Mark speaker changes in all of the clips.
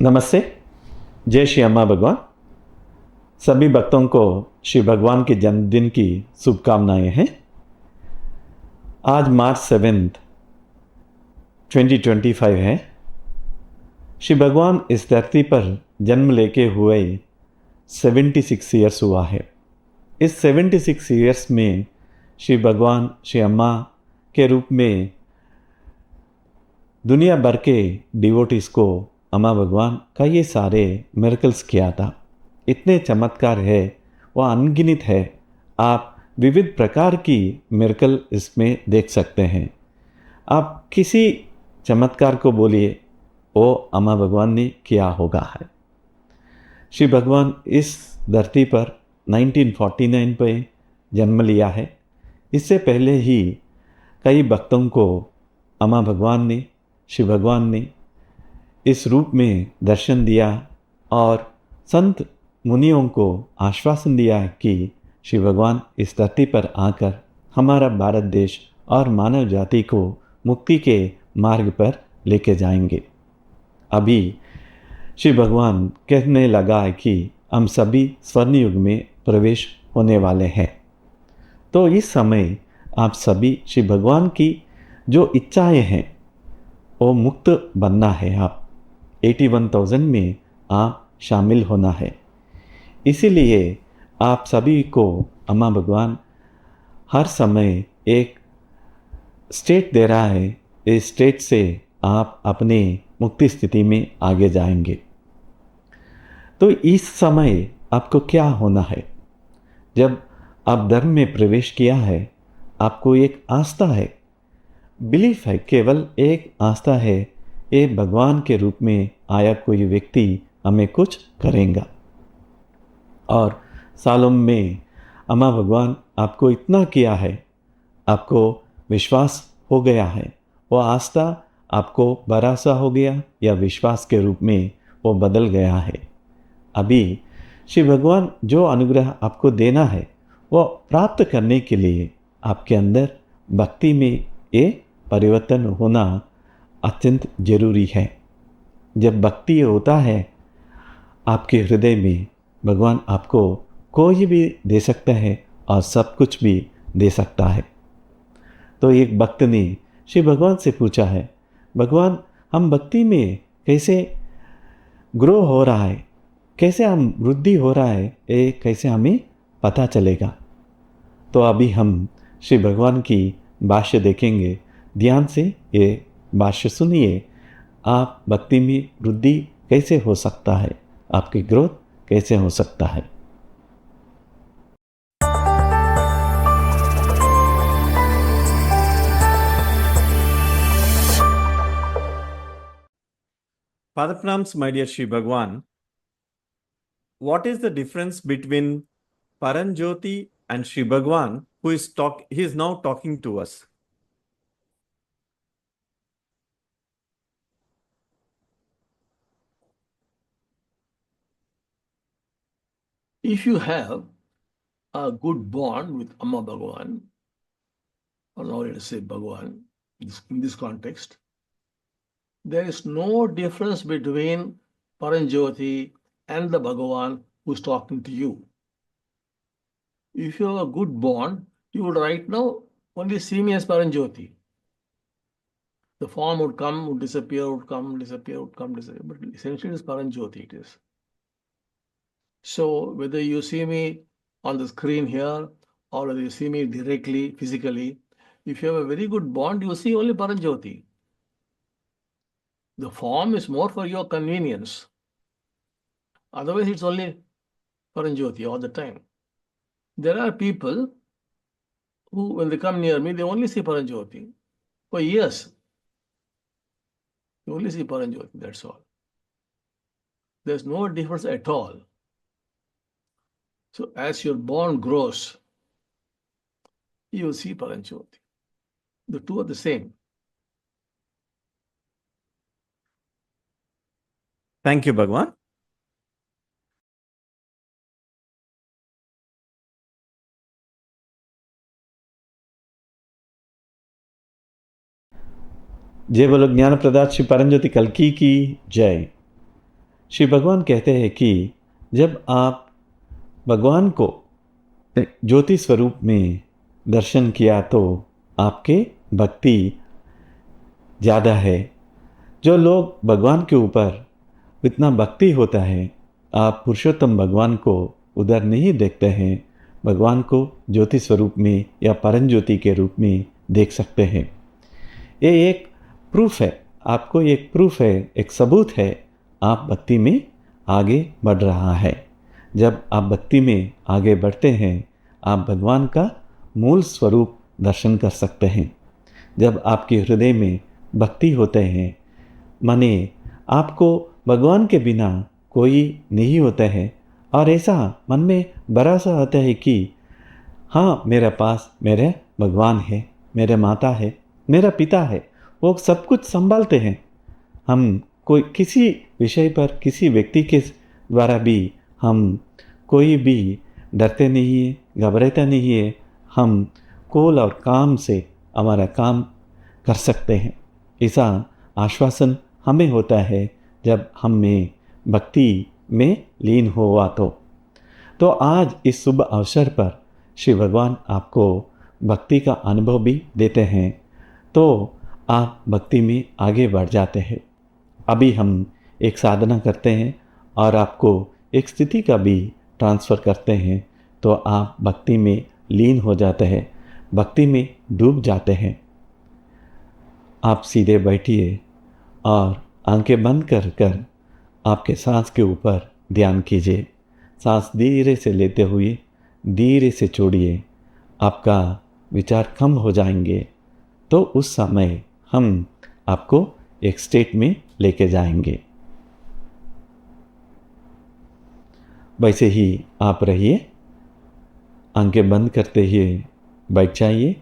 Speaker 1: नमस्ते। जय श्री अम्मा भगवान। सभी भक्तों को श्री भगवान के जन्मदिन की शुभकामनाएं हैं। आज मार्च 7, 2025 है। श्री भगवान इस धरती पर जन्म लेके हुए 76 ईयर्स हुआ है। इस 76 ईयर्स में श्री भगवान श्री अम्मा के रूप में दुनिया भर के डिवोटीज को अम्मा भगवान का ये सारे मिरेकल्स किया था। इतने चमत्कार है, वह अनगिनत है। आप विविध प्रकार की मिरेकल इसमें देख सकते हैं। आप किसी चमत्कार को बोलिए, वो अम्मा भगवान ने किया होगा है। श्री भगवान इस धरती पर 1949 पे जन्म लिया है। इससे पहले ही कई भक्तों को अम्मा भगवान ने, श्री भगवान ने इस रूप में दर्शन दिया और संत मुनियों को आश्वासन दिया कि श्री भगवान इस धरती पर आकर हमारा भारत देश और मानव जाति को मुक्ति के मार्ग पर लेके जाएंगे। अभी श्री भगवान कहने लगा है कि हम सभी स्वर्ण युग में प्रवेश होने वाले हैं। तो इस समय आप सभी श्री भगवान की जो इच्छाएं हैं वो मुक्त बनना है। आप 81,000 में आप शामिल होना है। इसीलिए आप सभी को अम्मा भगवान हर समय एक स्टेट दे रहा है। इस स्टेट से आप अपने मुक्ति स्थिति में आगे जाएंगे। तो इस समय आपको क्या होना है? जब आप धर्म में प्रवेश किया है, आपको एक आस्था है, बिलीफ है, केवल एक आस्था है, ये भगवान के रूप में आया कोई व्यक्ति हमें कुछ करेगा। और सालों में अम्मा भगवान आपको इतना किया है, आपको विश्वास हो गया है। वो आस्था आपको भरोसा हो गया या विश्वास के रूप में वो बदल गया है। अभी श्री भगवान जो अनुग्रह आपको देना है वो प्राप्त करने के लिए आपके अंदर भक्ति में ये परिवर्तन होना अत्यंत जरूरी है। जब भक्ति होता है आपके हृदय में, भगवान आपको कोई भी दे सकता है और सब कुछ भी दे सकता है। तो एक भक्त ने श्री भगवान से पूछा है, भगवान हम भक्ति में कैसे ग्रो हो रहा है, कैसे हम वृद्धि हो रहा है, ये कैसे हमें पता चलेगा? तो अभी हम श्री भगवान की भाष्य देखेंगे। ध्यान से ये भाष्य सुनिए। आप भक्ति में वृद्धि कैसे हो सकता है, आपकी ग्रोथ कैसे हो सकता है। Father Pranams, my dear Shri Bhagwan. What is the difference between Paranjyoti and Shri Bhagwan, who he is now talking to us?
Speaker 2: If you have a good bond with Amma Bhagavan, or now let us say Bhagavan, in this context, there is no difference between Paranjyoti and the Bhagavan who is talking to you. If you have a good bond, you would right now only see me as Paranjyoti. The form would come, would disappear, would come, disappear, would come, disappear. But essentially it is Paranjyoti, it is. So whether you see me on the screen here or whether you see me directly, physically, if you have a very good bond, you see only Paranjyoti. The form is more for your convenience. Otherwise, it's only Paranjyoti all the time. There are people who, when they come near me, they only see Paranjyoti for years. You only see Paranjyoti, that's all. There's no difference at all. So as your bond grows, you will see Paranjyoti. The two are the same.
Speaker 1: Thank you, Bhagwan. जय बोलो ज्ञान प्रदात श्री परमज्योति कल्की की जय। श्री भगवान कहते हैं कि जब आप भगवान को ज्योति स्वरूप में दर्शन किया तो आपके भक्ति ज़्यादा है। जो लोग भगवान के ऊपर इतना भक्ति होता है, आप पुरुषोत्तम भगवान को उधर नहीं देखते हैं, भगवान को ज्योति स्वरूप में या परम ज्योति के रूप में देख सकते हैं। ये एक प्रूफ है, आपको एक प्रूफ है, एक सबूत है, आप भक्ति में आगे बढ़ रहा है। जब आप भक्ति में आगे बढ़ते हैं, आप भगवान का मूल स्वरूप दर्शन कर सकते हैं। जब आपके हृदय में भक्ति होते हैं, माने आपको भगवान के बिना कोई नहीं होता है और ऐसा मन में भरोसा होता है कि हाँ, मेरे पास मेरे भगवान है, मेरे माता है, मेरा पिता है, वो सब कुछ संभालते हैं। हम कोई किसी विषय पर, किसी व्यक्ति के द्वारा भी हम कोई भी डरते नहीं है, घबराते नहीं है। हम कूल और काम से हमारा काम कर सकते हैं। ऐसा आश्वासन हमें होता है जब हम में भक्ति में लीन हुआ तो आज इस शुभ अवसर पर श्री भगवान आपको भक्ति का अनुभव भी देते हैं, तो आप भक्ति में आगे बढ़ जाते हैं। अभी हम एक साधना करते हैं और आपको एक स्थिति का भी ट्रांसफ़र करते हैं, तो आप भक्ति में लीन हो जाते हैं, भक्ति में डूब जाते हैं। आप सीधे बैठिए और आंखें बंद कर कर आपके सांस के ऊपर ध्यान कीजिए। सांस धीरे से लेते हुए धीरे से छोड़िए, आपका विचार कम हो जाएंगे। तो उस समय हम आपको एक स्टेट में लेके जाएंगे। वैसे ही आप रहिए, आंखें बंद करते हुए बैठ जाइए।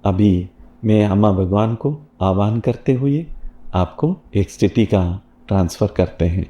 Speaker 1: अभी मैं अम्मा भगवान को आह्वान करते हुए आपको एक स्थिति का ट्रांसफ़र करते हैं।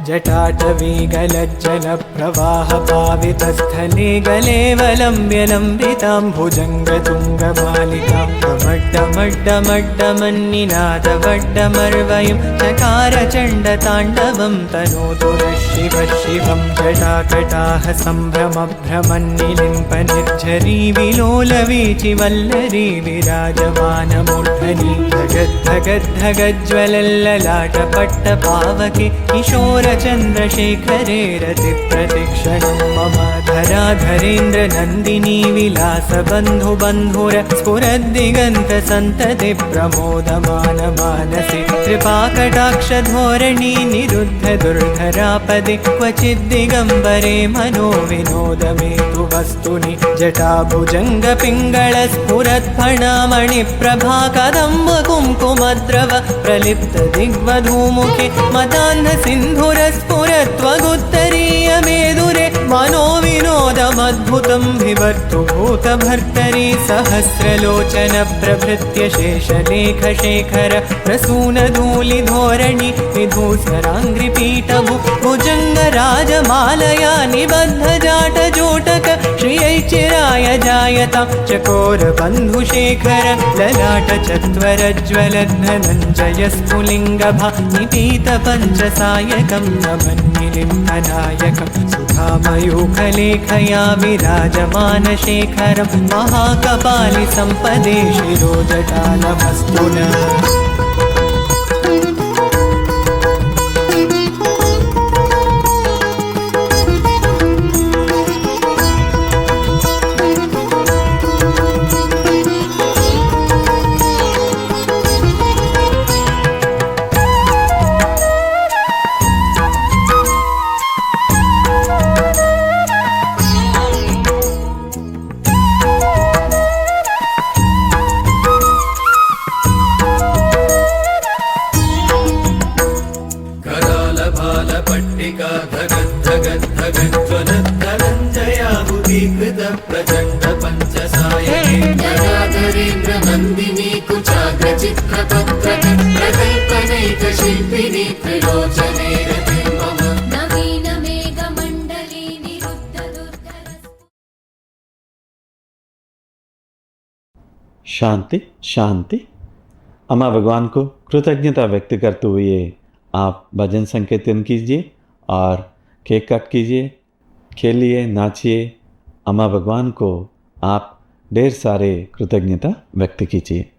Speaker 3: जटाटवीगलज्जलप्रवाहपावितस्थले गलेवलम्ब्यनम्रिताम्भुजङ्गतुङ्गमालिकां डमड्डमड्डमड्डमन्निनादवड्डमर्वयं चकारचण्डताण्डवं तनोतु नः शिवः शिवं। जटाकटाः सम्भ्रमभ्रमन्निलिम्पनिर्झरी विलोलवीचिवल्लरी विराजमानमूर्धनि धगद्धगद्धगज्ज्वलल्ललाटपट्टपावके किशोरचन्द्रशेखरे रतिप्रतिक्षणं मम धराधरेन्द्रनन्दिनी विलासबन्धुबन्धुर स्फुरद्दिगन्तसन्तति प्रमोदमानमानसे कृपाकटाक्षधोरणी निरुद्ध दुर्धरापदे क्वचिद्दिगम्बरे मनो विनोदमेतु वस्तुनि जटाभुजङ्गपिङ्गळस्फुरत्फणामणिप्रभाकदम्बकुङ्कुमद्रव प्रलिप्तदिग्वधूमुखे मदान्धसिन्धुरस्फुरत्वगुत्तरीयमेदुरे मनोविनोदमद्भुतं बिभर्तु भूतभर्तरि सहस्रलोचन प्रभृत्य शेषलेखशेखर प्रसूनधूलिधोरणि विधूसराङ्घ्रिपीठभु भुजङ्गराजमालया निबद्धजाटजोटक श्रियैचिराय जायतां चकोरबन्धुशेखर ललाटचत्वरज्वलद्धनञ्जयस्फुलिङ्गभा निपीतपञ्चसायकं नमन्निलिम्बनायकं सुधामयूखलेखया विराजमानशेखरं महाकपालिसम्पदे शिरोजटालमस्तु नः। करालभालपट्टिका धगद्धगद्धगज्ज्वलद्धनञ्जयाहुतीकृत प्रचण्ड पञ्चसायके
Speaker 4: धराधरेन्द्रनन्दिनी कुचाग्रचित्रपत्रक प्रकल्पनैकशिल्पिनी त्रिलोचने रते मम नवीनमेघमण्डली निरुद्धदुर्धर।
Speaker 1: शांति शांति। अम्मा भगवान को कृतज्ञता व्यक्त करते हुए आप भजन संकीर्तन कीजिए और केक कट कीजिए, खेलिए, नाचिए। अम्मा भगवान को आप ढेर सारे कृतज्ञता व्यक्त कीजिए।